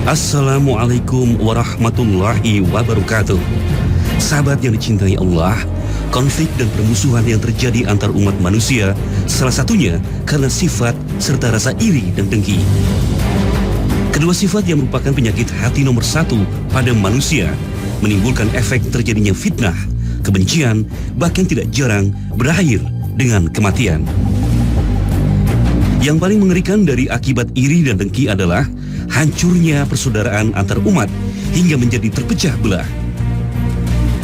Assalamualaikum warahmatullahi wabarakatuh. Sahabat yang dicintai Allah, konflik dan permusuhan yang terjadi antar umat manusia salah satunya karena sifat serta rasa iri dan dengki. Kedua sifat yang merupakan penyakit hati nomor satu pada manusia menimbulkan efek terjadinya fitnah, kebencian, bahkan tidak jarang berakhir dengan kematian. Yang paling mengerikan dari akibat iri dan dengki adalah hancurnya persaudaraan antar umat hingga menjadi terpecah belah.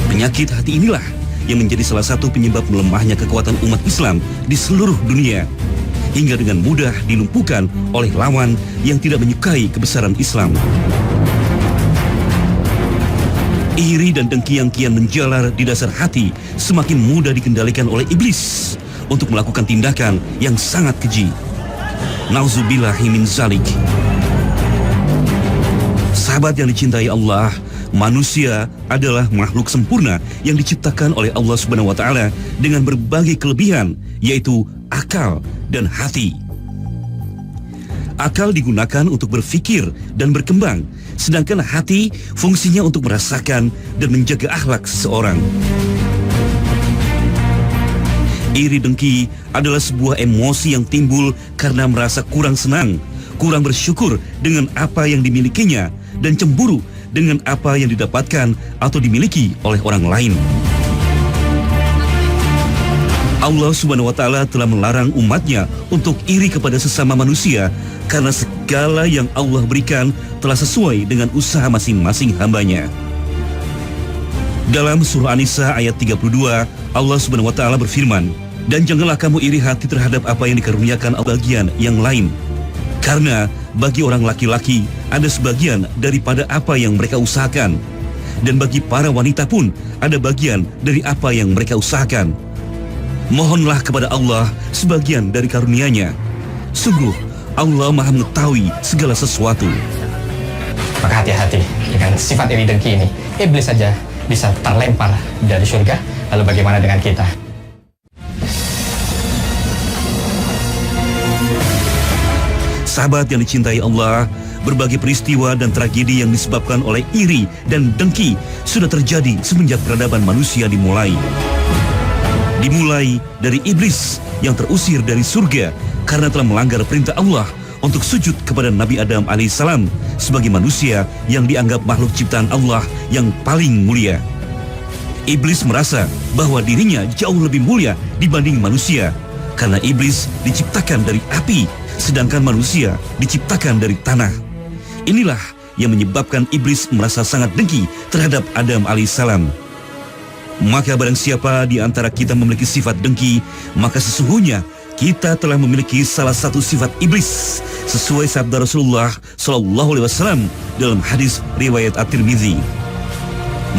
Penyakit hati inilah yang menjadi salah satu penyebab melemahnya kekuatan umat Islam di seluruh dunia, hingga dengan mudah dilumpuhkan oleh lawan yang tidak menyukai kebesaran Islam. Iri dan dengki yang kian menjalar di dasar hati semakin mudah dikendalikan oleh iblis untuk melakukan tindakan yang sangat keji. Nauzubillahi min zalik. Sahabat yang dicintai Allah, manusia adalah makhluk sempurna yang diciptakan oleh Allah Subhanahu wa taala dengan berbagai kelebihan, yaitu akal dan hati. Akal digunakan untuk berpikir dan berkembang, sedangkan hati fungsinya untuk merasakan dan menjaga akhlak seseorang. Iri dengki adalah sebuah emosi yang timbul karena merasa kurang senang, kurang bersyukur dengan apa yang dimilikinya, dan cemburu dengan apa yang didapatkan atau dimiliki oleh orang lain. Allah Subhanahu wa taala telah melarang umatnya untuk iri kepada sesama manusia karena segala yang Allah berikan telah sesuai dengan usaha masing-masing hambanya. Dalam surah An-Nisa ayat 32, Allah Subhanahu wa taala berfirman, "Dan janganlah kamu iri hati terhadap apa yang dikaruniakan bagian yang lain. Karena bagi orang laki-laki ada sebagian daripada apa yang mereka usahakan, dan bagi para wanita pun ada bagian dari apa yang mereka usahakan. Mohonlah kepada Allah sebagian dari karunia-Nya. Sungguh Allah Maha mengetahui segala sesuatu." Maka hati-hati dengan sifat iri dengki ini. Iblis saja bisa terlempar dari surga, lalu bagaimana dengan kita? Sahabat yang dicintai Allah, berbagai peristiwa dan tragedi yang disebabkan oleh iri dan dengki sudah terjadi semenjak peradaban manusia dimulai. Dimulai dari iblis yang terusir dari surga karena telah melanggar perintah Allah untuk sujud kepada Nabi Adam alaihissalam sebagai manusia yang dianggap makhluk ciptaan Allah yang paling mulia. Iblis merasa bahwa dirinya jauh lebih mulia dibanding manusia karena iblis diciptakan dari api, sedangkan manusia diciptakan dari tanah. Inilah yang menyebabkan iblis merasa sangat dengki terhadap Adam alaihissalam. Maka barang siapa di antara kita memiliki sifat dengki, maka sesungguhnya kita telah memiliki salah satu sifat iblis, sesuai sabda Rasulullah SAW dalam hadis riwayat At-Tirmidzi.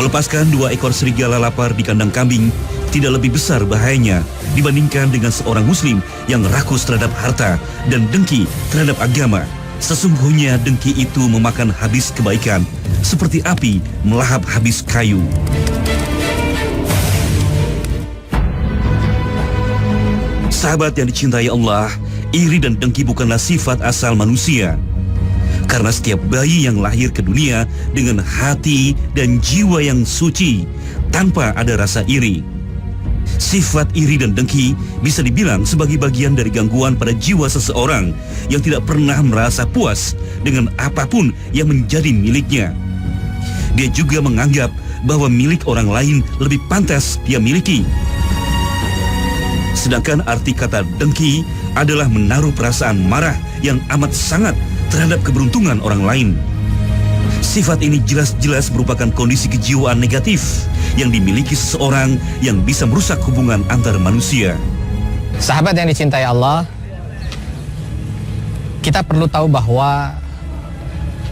Melepaskan 2 ekor serigala lapar di kandang kambing tidak lebih besar bahayanya dibandingkan dengan seorang muslim yang rakus terhadap harta dan dengki terhadap agama. Sesungguhnya dengki itu memakan habis kebaikan seperti api melahap habis kayu. Sahabat yang dicintai Allah, iri dan dengki bukanlah sifat asal manusia. Karena setiap bayi yang lahir ke dunia dengan hati dan jiwa yang suci, tanpa ada rasa iri. Sifat iri dan dengki bisa dibilang sebagai bagian dari gangguan pada jiwa seseorang yang tidak pernah merasa puas dengan apapun yang menjadi miliknya. Dia juga menganggap bahwa milik orang lain lebih pantas dia miliki. Sedangkan arti kata dengki adalah menaruh perasaan marah yang amat sangat terhadap keberuntungan orang lain. Sifat ini jelas-jelas merupakan kondisi kejiwaan negatif yang dimiliki seseorang yang bisa merusak hubungan antar manusia. Sahabat yang dicintai Allah, kita perlu tahu bahwa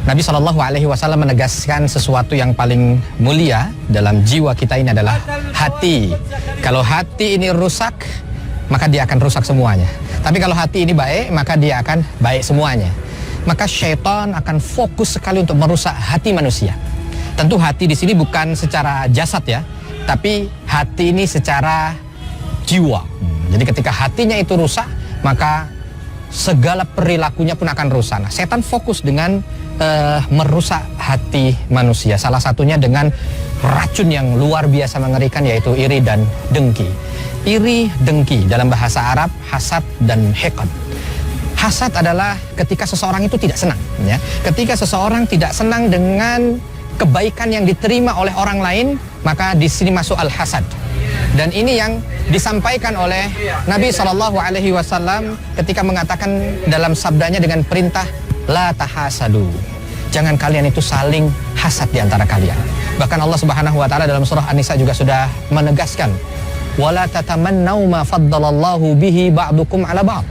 Nabi SAW menegaskan sesuatu yang paling mulia dalam jiwa kita ini adalah hati. Kalau hati ini rusak, maka dia akan rusak semuanya. Tapi kalau hati ini baik, maka dia akan baik semuanya. Maka syaitan akan fokus sekali untuk merusak hati manusia. Tentu hati di sini bukan secara jasad ya, tapi hati ini secara jiwa. Jadi ketika hatinya itu rusak, maka segala perilakunya pun akan rusak. Nah, setan fokus dengan merusak hati manusia. Salah satunya dengan racun yang luar biasa mengerikan, yaitu iri dan dengki. Iri, dengki dalam bahasa Arab, hasad dan hiqad. Hasad adalah ketika seseorang itu tidak senang, ya. Ketika seseorang tidak senang dengan kebaikan yang diterima oleh orang lain, maka di sini masuk al-hasad. Dan ini yang disampaikan oleh Nabi SAW ketika mengatakan dalam sabdanya dengan perintah la tahasadu. Jangan kalian itu saling hasad di antara kalian. Bahkan Allah Subhanahu wa taala dalam surah An-Nisa juga sudah menegaskan wala tatamannau ma faddalallahu bihi ba'dukum 'ala ba'd.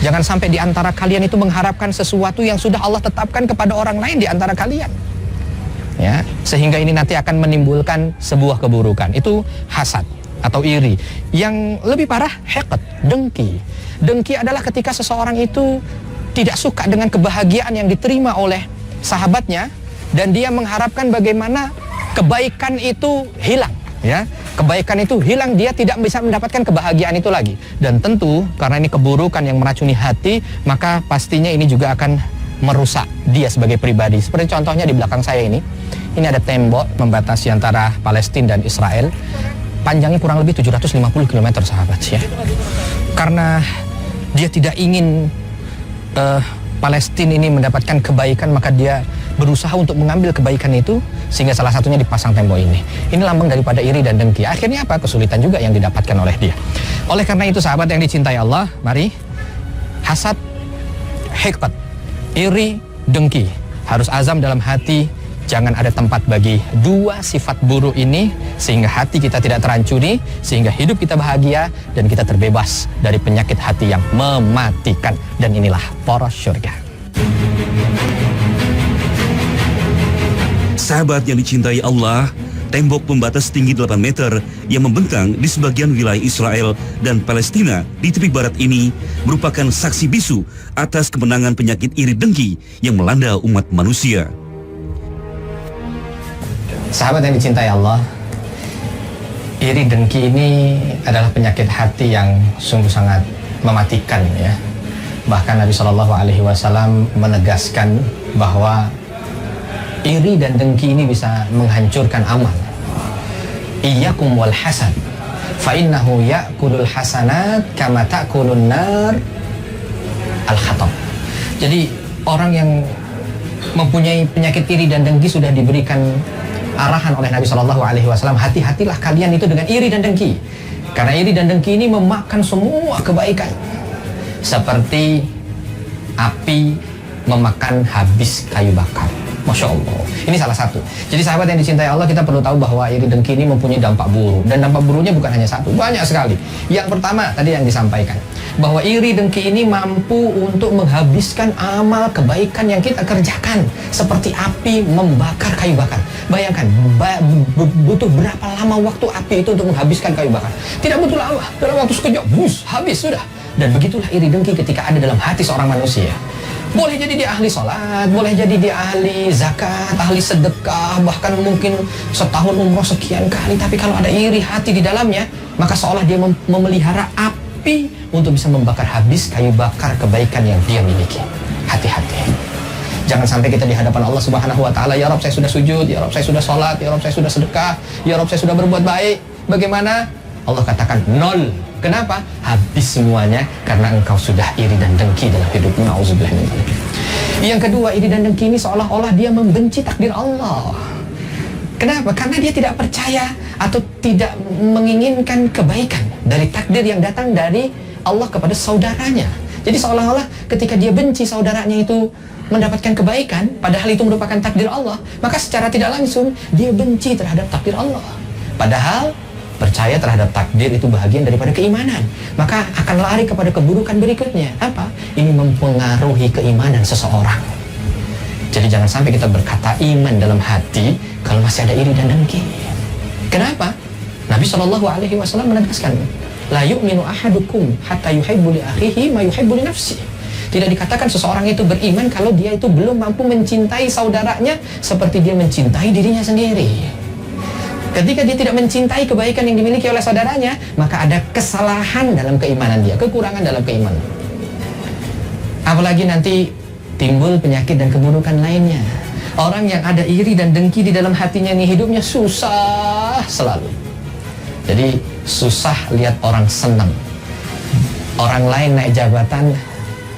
Jangan sampai di antara kalian itu mengharapkan sesuatu yang sudah Allah tetapkan kepada orang lain di antara kalian. Ya, sehingga ini nanti akan menimbulkan sebuah keburukan. Itu hasad atau iri. Yang lebih parah, hiqad, dengki. Dengki adalah ketika seseorang itu tidak suka dengan kebahagiaan yang diterima oleh sahabatnya dan dia mengharapkan bagaimana kebaikan itu hilang, ya. Kebaikan itu hilang, dia tidak bisa mendapatkan kebahagiaan itu lagi. Dan tentu karena ini keburukan yang meracuni hati, maka pastinya ini juga akan merusak dia sebagai pribadi. Seperti contohnya di belakang saya ini ada tembok membatasi antara Palestina dan Israel. Panjangnya kurang lebih 750 km, sahabat, ya. Karena dia tidak ingin Palestina ini mendapatkan kebaikan, maka dia berusaha untuk mengambil kebaikan itu, sehingga salah satunya dipasang tembok ini. Ini lambang daripada iri dan dengki. Akhirnya apa? Kesulitan juga yang didapatkan oleh dia. Oleh karena itu, sahabat yang dicintai Allah, mari hasad, hiqad, iri, dengki harus azam dalam hati. Jangan ada tempat bagi dua sifat buruk ini, sehingga hati kita tidak terancuri, sehingga hidup kita bahagia dan kita terbebas dari penyakit hati yang mematikan. Dan inilah poros syurga. Sahabat yang dicintai Allah, tembok pembatas tinggi 8 meter yang membentang di sebagian wilayah Israel dan Palestina di tepi barat ini merupakan saksi bisu atas kemenangan penyakit iri dengki yang melanda umat manusia. Sahabat yang dicintai Allah, iri dengki ini adalah penyakit hati yang sungguh sangat mematikan, ya. Bahkan Nabi SAW menegaskan bahwa iri dan dengki ini bisa menghancurkan amal. Iyyakum wal hasad, fa innahu ya'kulul hasanat kama ta'kulun nar al-khatab. Jadi orang yang mempunyai penyakit iri dan dengki sudah diberikan arahan oleh Nabi SAW, hati-hatilah kalian itu dengan iri dan dengki, karena iri dan dengki ini memakan semua kebaikan, seperti api memakan habis kayu bakar. Masya Allah, ini salah satu. Jadi sahabat yang dicintai Allah, kita perlu tahu bahwa iri dengki ini mempunyai dampak buruk. Dan dampak buruknya bukan hanya satu, banyak sekali. Yang pertama tadi yang disampaikan, bahwa iri dengki ini mampu untuk menghabiskan amal kebaikan yang kita kerjakan, seperti api membakar kayu bakar. Bayangkan, butuh berapa lama waktu api itu untuk menghabiskan kayu bakar? Tidak butuh lama, dalam waktu sekejap, habis sudah. Dan begitulah iri dengki ketika ada dalam hati seorang manusia. Boleh jadi dia ahli sholat, boleh jadi dia ahli zakat, ahli sedekah, bahkan mungkin setahun umroh sekian kali, tapi kalau ada iri hati di dalamnya, maka seolah dia memelihara api untuk bisa membakar habis kayu bakar kebaikan yang dia miliki. Hati-hati. Jangan sampai kita di hadapan Allah Subhanahu wa taala, ya Rabb saya sudah sujud, ya Rabb saya sudah sholat, ya Rabb saya sudah sedekah, ya Rabb saya sudah berbuat baik. Bagaimana? Allah katakan nol. Kenapa? Habis semuanya karena engkau sudah iri dan dengki dalam hidupmu. Nauzubillah min dzalik. Yang kedua, iri dan dengki ini seolah-olah dia membenci takdir Allah. Kenapa? Karena dia tidak percaya atau tidak menginginkan kebaikan dari takdir yang datang dari Allah kepada saudaranya. Jadi seolah-olah ketika dia benci saudaranya itu mendapatkan kebaikan, padahal itu merupakan takdir Allah, maka secara tidak langsung dia benci terhadap takdir Allah. Padahal percaya terhadap takdir itu bagian daripada keimanan, maka akan lari kepada keburukan berikutnya. Apa? Ini mempengaruhi keimanan seseorang. Jadi jangan sampai kita berkata iman dalam hati kalau masih ada iri dan dengki. Kenapa? Nabi SAW menegaskan, la yu'minu ahadukum hatta yuhibbu li akhihi ma yuhibbu li nafsihi. Tidak dikatakan seseorang itu beriman kalau dia itu belum mampu mencintai saudaranya seperti dia mencintai dirinya sendiri. Ketika dia tidak mencintai kebaikan yang dimiliki oleh saudaranya, maka ada kesalahan dalam keimanan dia, kekurangan dalam keimanan. Apalagi nanti timbul penyakit dan keburukan lainnya. Orang yang ada iri dan dengki di dalam hatinya ini hidupnya susah selalu. Jadi susah lihat orang senang. Orang lain naik jabatan,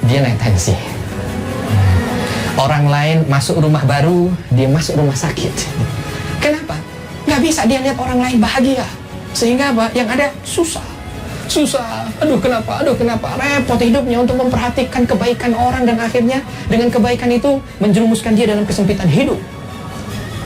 dia naik tensi. Orang lain masuk rumah baru, dia masuk rumah sakit. Kenapa? Nggak bisa dia lihat orang lain bahagia. Sehingga apa? Yang ada susah. Aduh kenapa, repot hidupnya untuk memperhatikan kebaikan orang, dan akhirnya dengan kebaikan itu menjerumuskan dia dalam kesempitan hidup.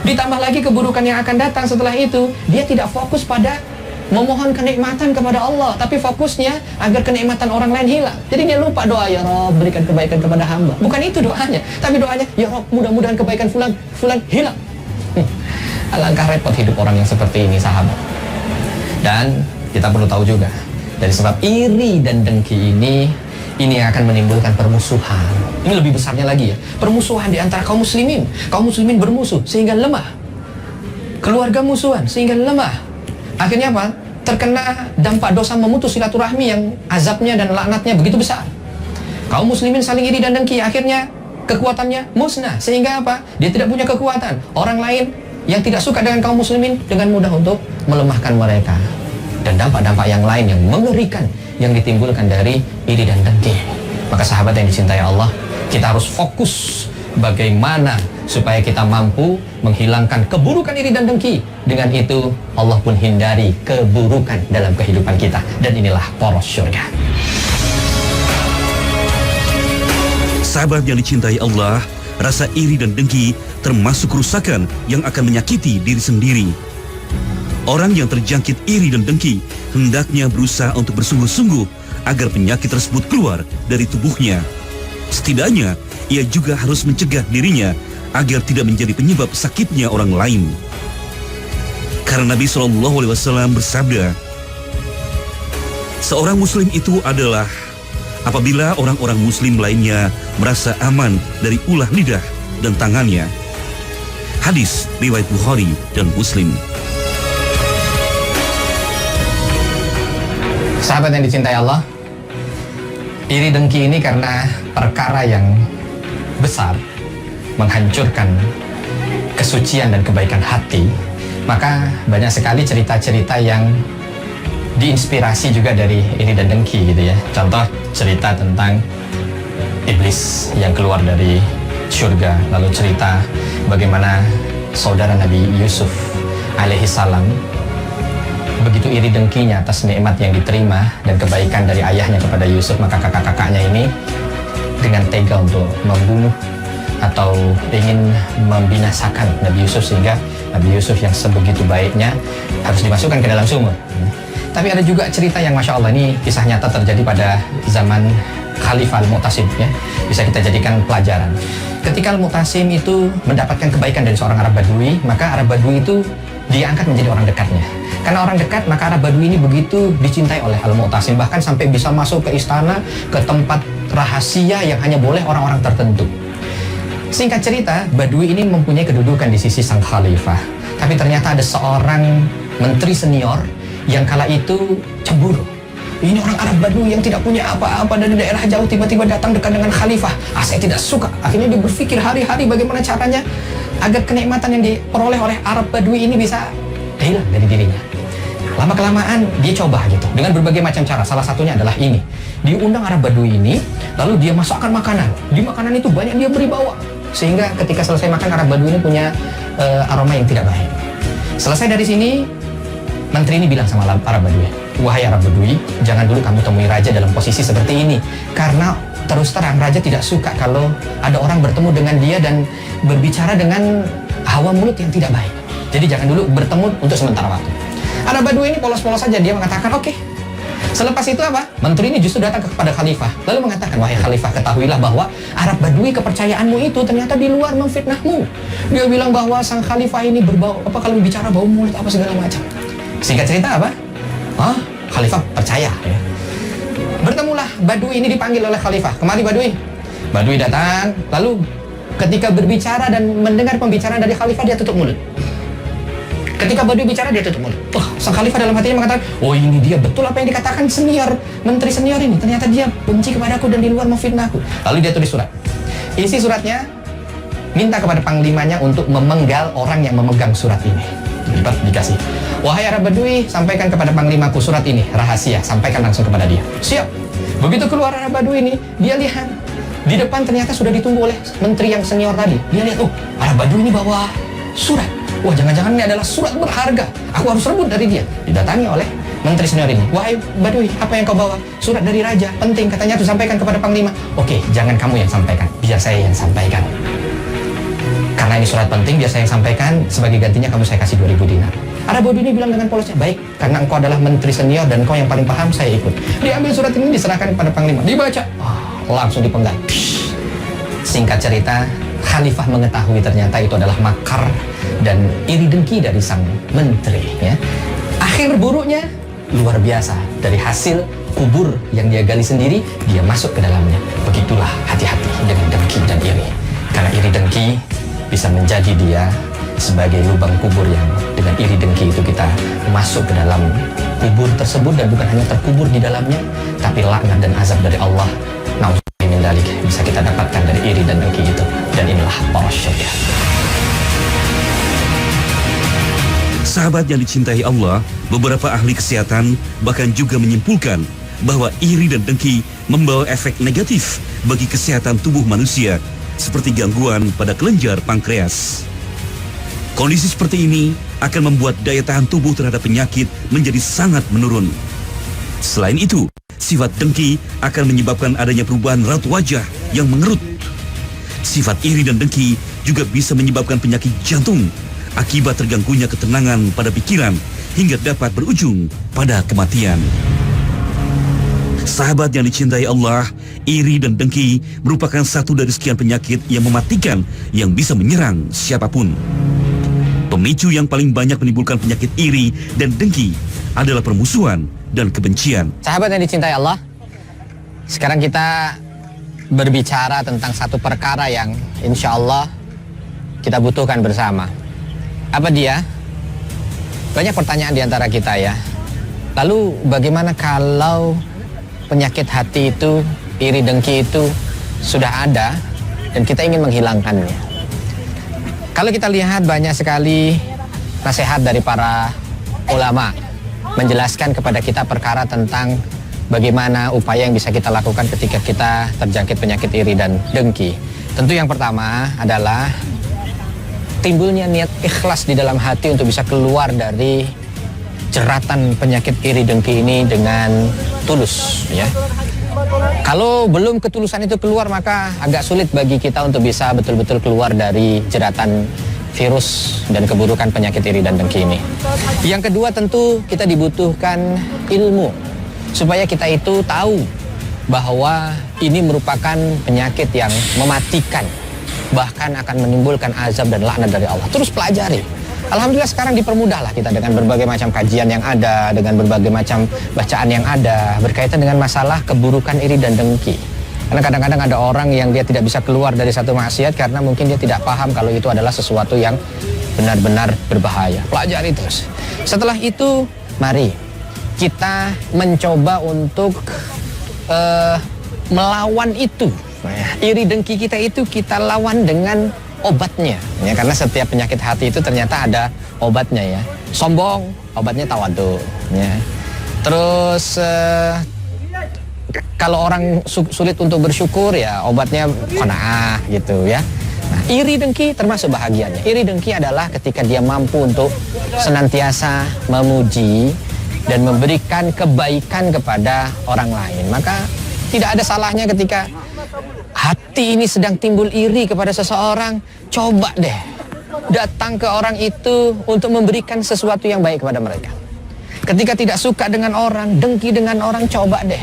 Ditambah lagi keburukan yang akan datang setelah itu, dia tidak fokus pada memohon kenikmatan kepada Allah, tapi fokusnya agar kenikmatan orang lain hilang. Jadi dia lupa doa, ya Rabb berikan kebaikan kepada hamba. Bukan itu doanya, tapi doanya, ya Rabb mudah-mudahan kebaikan fulan hilang. Alangkah repot hidup orang yang seperti ini, sahabat. Dan kita perlu tahu juga, dari sebab iri dan dengki ini akan menimbulkan permusuhan. Ini lebih besarnya lagi ya, permusuhan di antara kaum muslimin. Kaum muslimin bermusuh sehingga lemah. Keluarga musuhan sehingga lemah. Akhirnya apa? Terkena dampak dosa memutus silaturahmi yang azabnya dan laknatnya begitu besar. Kaum muslimin saling iri dan dengki, akhirnya kekuatannya musnah. Sehingga apa? Dia tidak punya kekuatan. Orang lain yang tidak suka dengan kaum muslimin dengan mudah untuk melemahkan mereka. Dan dampak-dampak yang lain yang mengerikan yang ditimbulkan dari iri dan dengki. Maka sahabat yang dicintai Allah, kita harus fokus bagaimana supaya kita mampu menghilangkan keburukan iri dan dengki. Dengan itu Allah pun hindari keburukan dalam kehidupan kita. Dan inilah poros syurga. Sahabat yang dicintai Allah, rasa iri dan dengki termasuk kerusakan yang akan menyakiti diri sendiri. Orang yang terjangkit iri dan dengki hendaknya berusaha untuk bersungguh-sungguh agar penyakit tersebut keluar dari tubuhnya. Setidaknya, ia juga harus mencegah dirinya agar tidak menjadi penyebab sakitnya orang lain. Karena Nabi SAW bersabda, seorang muslim itu adalah apabila orang-orang muslim lainnya merasa aman dari ulah lidah dan tangannya. Hadis riwayat Bukhari dan Muslim. Sahabat yang dicintai Allah, iri dengki ini karena perkara yang besar, menghancurkan kesucian dan kebaikan hati. Maka banyak sekali cerita-cerita yang diinspirasi juga dari iri dan dengki gitu ya. Contoh cerita tentang iblis yang keluar dari surga, lalu cerita bagaimana saudara Nabi Yusuf alaihissalam begitu iri dengkinya atas nikmat yang diterima dan kebaikan dari ayahnya kepada Yusuf, maka kakak-kakaknya ini dengan tega untuk membunuh atau ingin membinasakan Nabi Yusuf, sehingga Nabi Yusuf yang sebegitu baiknya harus dimasukkan ke dalam sumur. Tapi ada juga cerita yang Masya Allah, ini kisah nyata terjadi pada zaman Khalifah Al-Mu'tasim ya. Bisa kita jadikan pelajaran. Ketika Al-Mu'tasim itu mendapatkan kebaikan dari seorang Arab Badui, maka Arab Badui itu diangkat menjadi orang dekatnya. Karena orang dekat, maka Arab Badui ini begitu dicintai oleh Al-Mu'tasim, bahkan sampai bisa masuk ke istana, ke tempat rahasia yang hanya boleh orang-orang tertentu. Singkat cerita, Badui ini mempunyai kedudukan di sisi sang khalifah. Tapi ternyata ada seorang menteri senior yang kala itu cemburu. Ini orang Arab Badui yang tidak punya apa-apa dari daerah jauh tiba-tiba datang dekat dengan khalifah. Saya tidak suka. Akhirnya dia berpikir hari-hari bagaimana caranya agar kenikmatan yang diperoleh oleh Arab Badui ini bisa hilang dari dirinya. Lama-kelamaan dia coba gitu dengan berbagai macam cara. Salah satunya adalah ini. Diundang Arab Badui ini, lalu dia masukkan makanan. Di makanan itu banyak dia beri bawa. Sehingga ketika selesai makan, Arab Badui ini punya aroma yang tidak baik. Selesai dari sini, menteri ini bilang sama Arab Badui, wahai Arab Badui, jangan dulu kamu temui raja dalam posisi seperti ini. Karena terus terang raja tidak suka kalau ada orang bertemu dengan dia dan berbicara dengan hawa mulut yang tidak baik. Jadi jangan dulu bertemu untuk sementara waktu. Arab Badui ini polos-polos saja, dia mengatakan oke. Selepas itu apa? Menteri ini justru datang kepada khalifah, lalu mengatakan, wahai khalifah, ketahuilah bahwa Arab Badui kepercayaanmu itu ternyata di luar memfitnahmu. Dia bilang bahwa sang khalifah ini berbau kalau bicara bau mulut apa segala macam. Singkat cerita apa? Khalifah percaya ya. Bertemulah Badui ini, dipanggil oleh khalifah. Kemari Badui. Badui datang, lalu ketika berbicara dan mendengar pembicaraan dari khalifah, dia tutup mulut. Ketika Badui bicara, dia tutup mulut. Sang khalifah dalam hatinya mengatakan, oh ini dia, betul apa yang dikatakan senior, menteri senior ini. Ternyata dia benci kepadaku dan di luar memfitnahku. Lalu dia tulis surat. Isi suratnya, minta kepada panglimanya untuk memenggal orang yang memegang surat ini. Dikasih. Wahai Arab Badui, sampaikan kepada panglimaku surat ini, rahasia, sampaikan langsung kepada dia. Siap. Begitu keluar Arab Badui ini, dia lihat di depan ternyata sudah ditunggu oleh menteri yang senior tadi. Dia lihat, oh Arab Badui ini bawa surat. Wah, jangan-jangan ini adalah surat berharga. Aku harus rebut dari dia. Didatangi oleh menteri senior ini. Wahai Badui, apa yang kau bawa? Surat dari raja, penting. Katanya tuh sampaikan kepada panglima. Oke, jangan kamu yang sampaikan, biar saya yang sampaikan. Karena ini surat penting, biar saya yang sampaikan. Sebagai gantinya kamu saya kasih 2.000 dinar. Arab Badui ini bilang dengan polosnya, baik, karena engkau adalah menteri senior dan engkau yang paling paham, saya ikut. Diambil surat ini, diserahkan kepada panglima. Dibaca, langsung dipenggal. Singkat cerita, khalifah mengetahui ternyata itu adalah makar dan iri dengki dari sang menteri. Ya. Akhir buruknya luar biasa. Dari hasil kubur yang dia gali sendiri, dia masuk ke dalamnya. Begitulah hati-hati dengan dengki dan iri. Karena iri dengki bisa menjadi dia sebagai lubang kubur yang dengan iri dengki itu kita masuk ke dalam kubur tersebut, dan bukan hanya terkubur di dalamnya, tapi laknat dan azab dari Allah min dalik bisa kita dapatkan dari iri dan dengki itu. Dan inilah poros syurga. Sahabat yang dicintai Allah, beberapa ahli kesehatan bahkan juga menyimpulkan bahwa iri dan dengki membawa efek negatif bagi kesehatan tubuh manusia, seperti gangguan pada kelenjar pankreas. Kondisi seperti ini akan membuat daya tahan tubuh terhadap penyakit menjadi sangat menurun. Selain itu, sifat dengki akan menyebabkan adanya perubahan raut wajah yang mengerut. Sifat iri dan dengki juga bisa menyebabkan penyakit jantung akibat terganggunya ketenangan pada pikiran hingga dapat berujung pada kematian. Sahabat yang dicintai Allah, iri dan dengki merupakan satu dari sekian penyakit yang mematikan yang bisa menyerang siapapun. Pemicu yang paling banyak menimbulkan penyakit iri dan dengki adalah permusuhan dan kebencian. Sahabat yang dicintai Allah, sekarang kita berbicara tentang satu perkara yang insya Allah kita butuhkan bersama. Apa dia? Banyak pertanyaan di antara kita ya. Lalu bagaimana kalau penyakit hati itu, iri dengki itu sudah ada dan kita ingin menghilangkannya? Kalau kita lihat banyak sekali nasihat dari para ulama menjelaskan kepada kita perkara tentang bagaimana upaya yang bisa kita lakukan ketika kita terjangkit penyakit iri dan dengki. Tentu yang pertama adalah timbulnya niat ikhlas di dalam hati untuk bisa keluar dari jeratan penyakit iri dengki ini dengan tulus, ya. Kalau belum ketulusan itu keluar, maka agak sulit bagi kita untuk bisa betul-betul keluar dari jeratan virus dan keburukan penyakit iri dan dengki ini. Yang kedua, tentu kita dibutuhkan ilmu supaya kita itu tahu bahwa ini merupakan penyakit yang mematikan, bahkan akan menimbulkan azab dan laknat dari Allah. Terus pelajari. Alhamdulillah sekarang dipermudahlah kita dengan berbagai macam kajian yang ada, dengan berbagai macam bacaan yang ada berkaitan dengan masalah keburukan iri dan dengki. Karena kadang-kadang ada orang yang dia tidak bisa keluar dari satu maksiat karena mungkin dia tidak paham kalau itu adalah sesuatu yang benar-benar berbahaya. Pelajari terus. Setelah itu, mari kita mencoba untuk melawan itu. Iri dengki kita itu kita lawan dengan obatnya, ya, karena setiap penyakit hati itu ternyata ada obatnya, ya. Sombong, obatnya tawadu, ya. Terus kalau orang sulit untuk bersyukur, ya obatnya qanaah gitu, ya. Nah, iri dengki termasuk bahagianya. Iri dengki adalah ketika dia mampu untuk senantiasa memuji dan memberikan kebaikan kepada orang lain. Maka tidak ada salahnya ketika hati ini sedang timbul iri kepada seseorang, coba deh datang ke orang itu untuk memberikan sesuatu yang baik kepada mereka. Ketika tidak suka dengan orang, dengki dengan orang, coba deh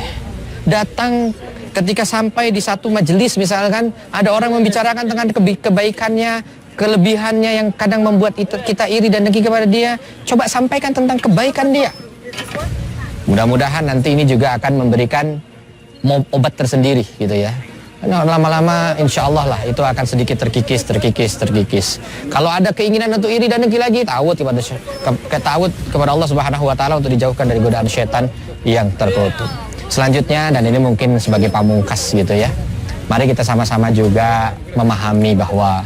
datang ketika sampai di satu majelis, misalkan ada orang membicarakan tentang kebaikannya, kelebihannya yang kadang membuat kita iri dan dengki kepada dia, coba sampaikan tentang kebaikan dia. Mudah-mudahan nanti ini juga akan memberikan obat tersendiri gitu, ya. Nah, lama-lama insya Allah lah itu akan sedikit terkikis. Kalau ada keinginan untuk iri dan dengki lagi, ta'awud kepada Allah Subhanahu wa taala untuk dijauhkan dari godaan syaitan yang terkutuk. Selanjutnya, dan ini mungkin sebagai pamungkas gitu ya, mari kita sama-sama juga memahami bahwa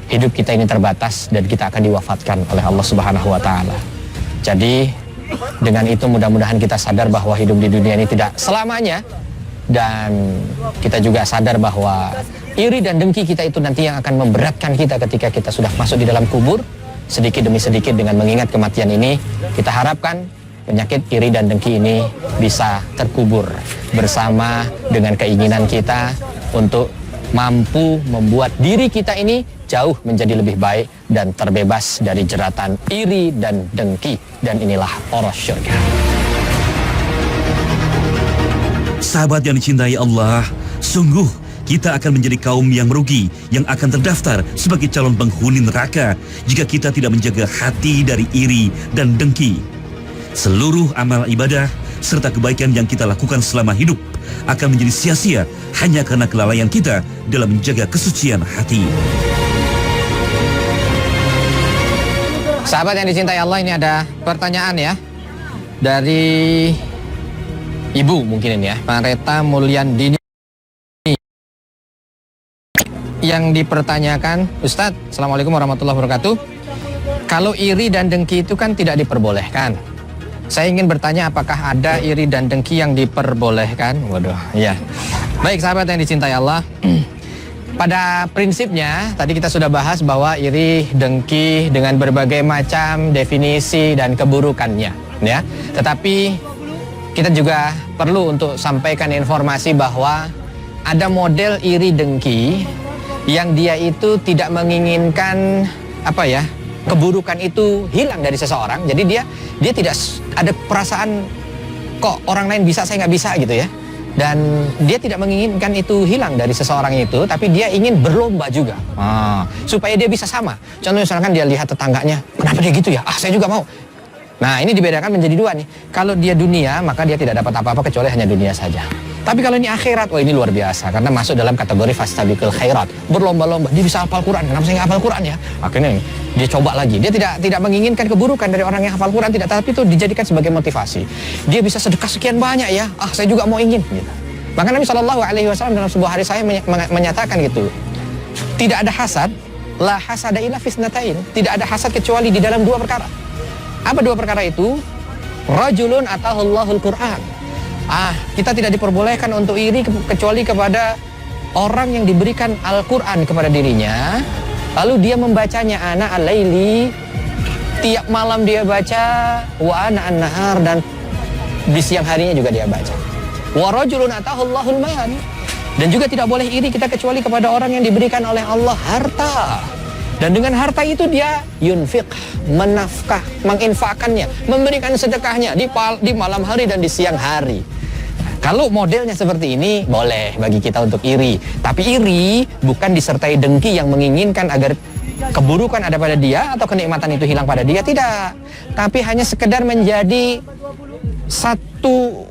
hidup kita ini terbatas dan kita akan diwafatkan oleh Allah Subhanahu wa taala. Jadi dengan itu mudah-mudahan kita sadar bahwa hidup di dunia ini tidak selamanya, dan kita juga sadar bahwa iri dan dengki kita itu nanti yang akan memberatkan kita ketika kita sudah masuk di dalam kubur. Sedikit demi sedikit dengan mengingat kematian ini, kita harapkan penyakit iri dan dengki ini bisa terkubur bersama dengan keinginan kita untuk mampu membuat diri kita ini jauh menjadi lebih baik dan terbebas dari jeratan iri dan dengki. Dan inilah poros syurga. Sahabat yang dicintai Allah, sungguh kita akan menjadi kaum yang merugi, yang akan terdaftar sebagai calon penghuni neraka jika kita tidak menjaga hati dari iri dan dengki. Seluruh amal ibadah serta kebaikan yang kita lakukan selama hidup akan menjadi sia-sia hanya karena kelalaian kita dalam menjaga kesucian hati. Sahabat yang dicintai Allah, ini ada pertanyaan ya dari Ibu mungkin ini ya, Mareta Mulyandini, yang dipertanyakan, Ustadz, Assalamualaikum warahmatullahi wabarakatuh. Kalau iri dan dengki itu kan tidak diperbolehkan. Saya ingin bertanya, apakah ada iri dan dengki yang diperbolehkan? Waduh, ya. Baik sahabat yang dicintai Allah, pada prinsipnya tadi kita sudah bahas bahwa iri, dengki dengan berbagai macam definisi dan keburukannya, ya. Tetapi kita juga perlu untuk sampaikan informasi bahwa ada model iri dengki yang dia itu tidak menginginkan keburukan itu hilang dari seseorang. Jadi dia tidak ada perasaan kok orang lain bisa saya nggak bisa gitu ya. Dan dia tidak menginginkan itu hilang dari seseorang itu, tapi dia ingin berlomba juga supaya dia bisa sama. Contohnya misalkan dia lihat tetangganya, kenapa dia gitu ya? Saya juga mau. Nah, ini dibedakan menjadi dua nih. Kalau dia dunia, maka dia tidak dapat apa-apa kecuali hanya dunia saja. Tapi kalau ini akhirat, ini luar biasa. Karena masuk dalam kategori fastabiqul khairat. Berlomba-lomba, dia bisa hafal Quran. Kenapa saya nggak hafal Quran ya? Akhirnya dia coba lagi. Dia tidak menginginkan keburukan dari orang yang hafal Quran, tidak. Tapi itu dijadikan sebagai motivasi. Dia bisa sedekah sekian banyak ya. Saya juga mau ingin. Gitu. Bahkan Nabi SAW dalam sebuah hadis saya menyatakan gitu. Tidak ada hasad, la hasada illa fisnatain. Tidak ada hasad kecuali di dalam dua perkara. Apa dua perkara itu? Rajulun atahullahul Qur'an. Kita tidak diperbolehkan untuk iri kecuali kepada orang yang diberikan Al-Quran kepada dirinya, lalu dia membacanya ana al-laili, tiap malam dia baca, wa ana an-nahar, dan di siang harinya juga dia baca. Wa rajulun atahullahul mal. Dan juga tidak boleh iri kita kecuali kepada orang yang diberikan oleh Allah harta. Dan dengan harta itu dia yunfiq, menafkah, menginfakannya, memberikan sedekahnya di malam hari dan di siang hari. Kalau modelnya seperti ini, boleh bagi kita untuk iri. Tapi iri bukan disertai dengki yang menginginkan agar keburukan ada pada dia atau kenikmatan itu hilang pada dia, tidak. Tapi hanya sekedar menjadi satu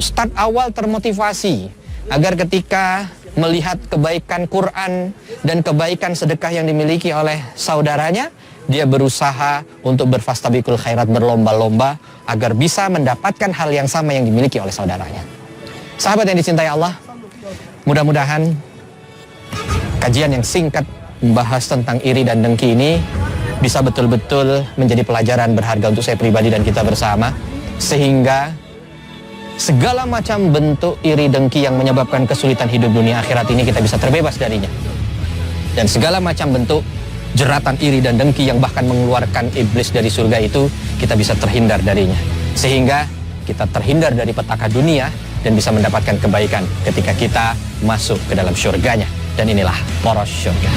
start awal termotivasi agar ketika melihat kebaikan Quran dan kebaikan sedekah yang dimiliki oleh saudaranya, dia berusaha untuk berfastabiqul khairat, berlomba-lomba agar bisa mendapatkan hal yang sama yang dimiliki oleh saudaranya. Sahabat yang dicintai Allah, mudah-mudahan kajian yang singkat membahas tentang iri dan dengki ini bisa betul-betul menjadi pelajaran berharga untuk saya pribadi dan kita bersama, sehingga segala macam bentuk iri dengki yang menyebabkan kesulitan hidup dunia akhirat ini kita bisa terbebas darinya. Dan segala macam bentuk jeratan iri dan dengki yang bahkan mengeluarkan iblis dari surga itu kita bisa terhindar darinya. Sehingga kita terhindar dari petaka dunia dan bisa mendapatkan kebaikan ketika kita masuk ke dalam surganya. Dan inilah poros surga.